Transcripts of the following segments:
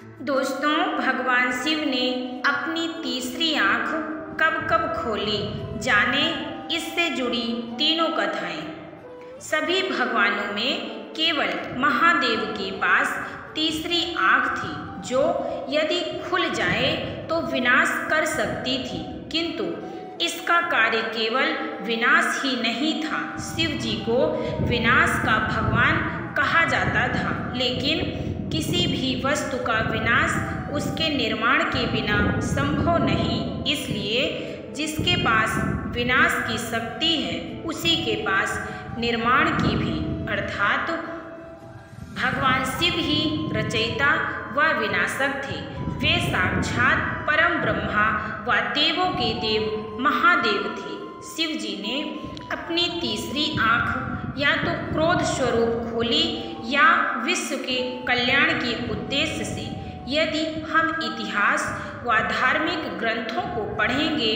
दोस्तों, भगवान शिव ने अपनी तीसरी आंख कब कब खोली, जाने इससे जुड़ी तीनों कथाएं। सभी भगवानों में केवल महादेव के पास तीसरी आंख थी, जो यदि खुल जाए तो विनाश कर सकती थी, किंतु इसका कार्य केवल विनाश ही नहीं था। शिव जी को विनाश का भगवान कहा जाता था, लेकिन किसी भी वस्तु का विनाश उसके निर्माण के बिना संभव नहीं। इसलिए जिसके पास विनाश की शक्ति है, उसी के पास निर्माण की भी, अर्थात भगवान शिव ही रचयिता व विनाशक थे। वे साक्षात परम ब्रह्मा व देवों के देव महादेव थे। शिव जी ने अपनी तीसरी आंख या तो क्रोध स्वरूप खोली या विश्व के कल्याण के उद्देश्य से। यदि हम इतिहास व धार्मिक ग्रंथों को पढ़ेंगे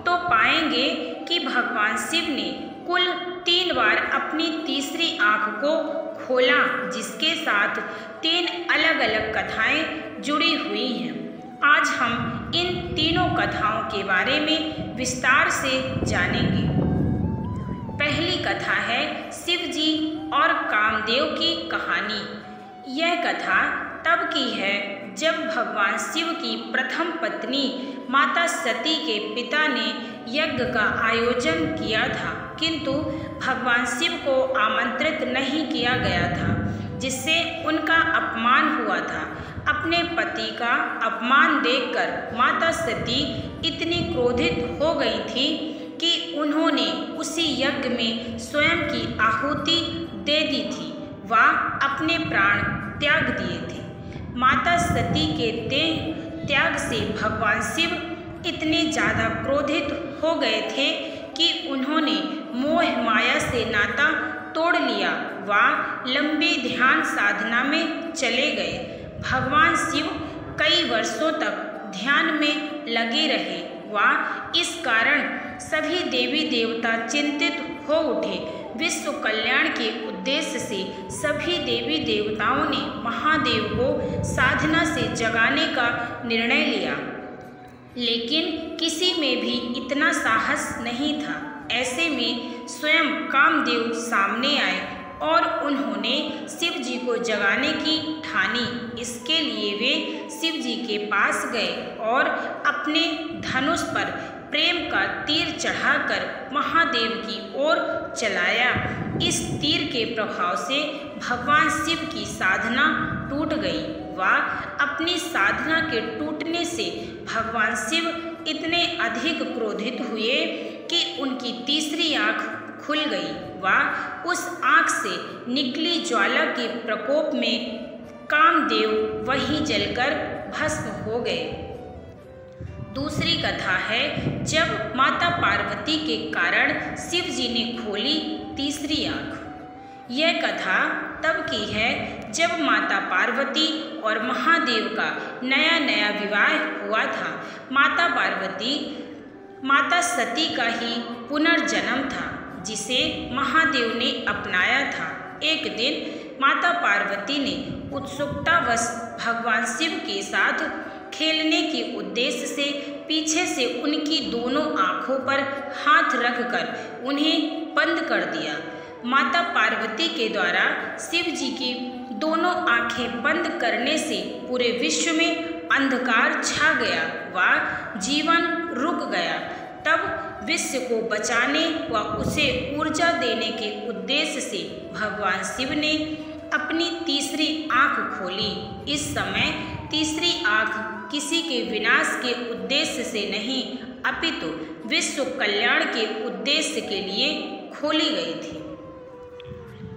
तो पाएंगे कि भगवान शिव ने कुल 3 बार अपनी तीसरी आंख को खोला, जिसके साथ 3 अलग अलग कथाएं जुड़ी हुई हैं। आज हम इन तीनों कथाओं के बारे में विस्तार से जानेंगे। पहली कथा है शिव जी और कामदेव की कहानी। यह कथा तब की है जब भगवान शिव की प्रथम पत्नी माता सती के पिता ने यज्ञ का आयोजन किया था, किंतु भगवान शिव को आमंत्रित नहीं किया गया था, जिससे उनका अपमान हुआ था। अपने पति का अपमान देखकर माता सती इतनी क्रोधित हो गई थी कि उन्होंने उसी यज्ञ में स्वयं की आहुति दे दी थी व अपने प्राण त्याग दिए थे। माता सती के देह त्याग से भगवान शिव इतने ज़्यादा क्रोधित हो गए थे कि उन्होंने मोह माया से नाता तोड़ लिया व लंबी ध्यान साधना में चले गए। भगवान शिव कई वर्षों तक ध्यान में लगे रहे व इस कारण सभी देवी देवता चिंतित हो उठे। विश्व कल्याण के उद्देश्य से सभी देवी देवताओं ने महादेव को साधना से जगाने का निर्णय लिया, लेकिन किसी में भी इतना साहस नहीं था। ऐसे में स्वयं कामदेव सामने आए और उन्होंने शिव जी को जगाने की ठानी। इसके लिए वे शिव जी के पास गए और अपने धनुष पर प्रेम का तीर चढ़ाकर महादेव की ओर चलाया। इस तीर के प्रभाव से भगवान शिव की साधना टूट गई व अपनी साधना के टूटने से भगवान शिव इतने अधिक क्रोधित हुए कि उनकी तीसरी आंख खुल गई व उस आंख से निकली ज्वाला के प्रकोप में कामदेव वहीं जलकर भस्म हो गए। दूसरी कथा है जब माता पार्वती के कारण शिव जी ने खोली तीसरी आंख। यह कथा तब की है जब माता पार्वती और महादेव का नया नया विवाह हुआ था। माता पार्वती माता सती का ही पुनर्जन्म था, जिसे महादेव ने अपनाया था। एक दिन माता पार्वती ने उत्सुकतावश भगवान शिव के साथ खेलने के उद्देश्य से पीछे से उनकी दोनों आँखों पर हाथ रखकर उन्हें बंद कर दिया। माता पार्वती के द्वारा शिव जी की दोनों आँखें बंद करने से पूरे विश्व में अंधकार छा गया व जीवन रुक गया। तब विश्व को बचाने व उसे ऊर्जा देने के उद्देश्य से भगवान शिव ने अपनी तीसरी आंख खोली। इस समय तीसरी आंख किसी के विनाश के उद्देश्य से नहीं, अपितु विश्व कल्याण के उद्देश्य के लिए खोली गई थी।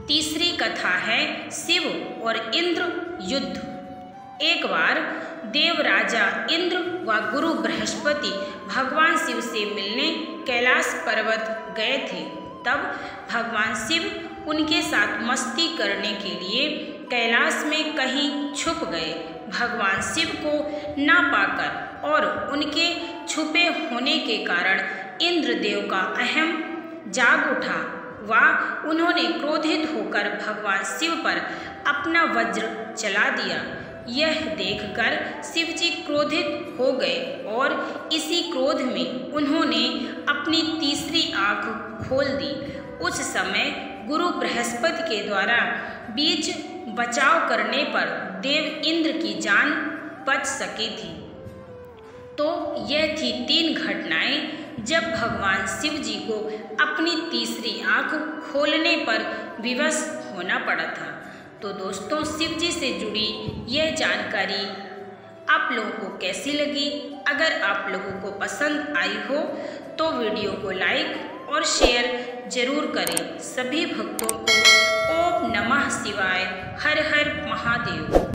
तीसरी कथा है शिव और इंद्र युद्ध। एक बार देव राजा इंद्र व गुरु बृहस्पति भगवान शिव से मिलने कैलाश पर्वत गए थे। तब भगवान शिव उनके साथ मस्ती करने के लिए कैलाश में कहीं छुप गए। भगवान शिव को ना पाकर और उनके छुपे होने के कारण इंद्रदेव का अहम जाग उठा व उन्होंने क्रोधित होकर भगवान शिव पर अपना वज्र चला दिया। यह देखकर शिव जी क्रोधित हो गए और इसी क्रोध में उन्होंने अपनी तीसरी आँख खोल दी। उस समय गुरु बृहस्पति के द्वारा बीच बचाव करने पर देव इंद्र की जान बच सकी थी। तो यह थी 3 घटनाएं जब भगवान शिव जी को अपनी तीसरी आँख खोलने पर विवश होना पड़ा था। तो दोस्तों, शिव जी से जुड़ी यह जानकारी आप लोगों को कैसी लगी? अगर आप लोगों को पसंद आई हो तो वीडियो को लाइक और शेयर जरूर करें। सभी भक्तों को ओम नमः शिवाय, हर हर महादेव।